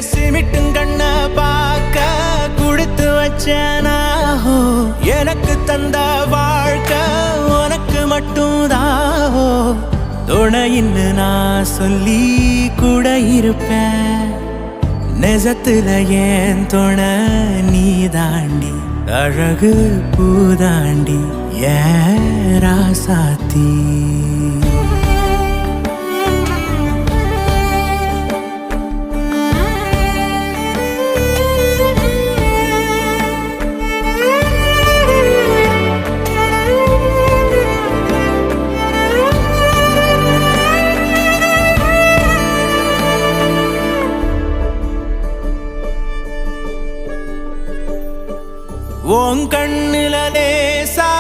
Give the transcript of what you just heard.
சிமிட்டும் கண்ண பார்க்க குடுத்து வச்சனாஹோ எனக்கு தந்த வாழ்க்கை உனக்கு மட்டும் தாஹோ துணையின்னு நான் சொல்லி கூட இருப்பேன் நெசத்துல ஏன் துணை நீ தாண்டி அழகு பூதாண்டி ஏன் ராசாத்தி உன் கண்ணுல லேசா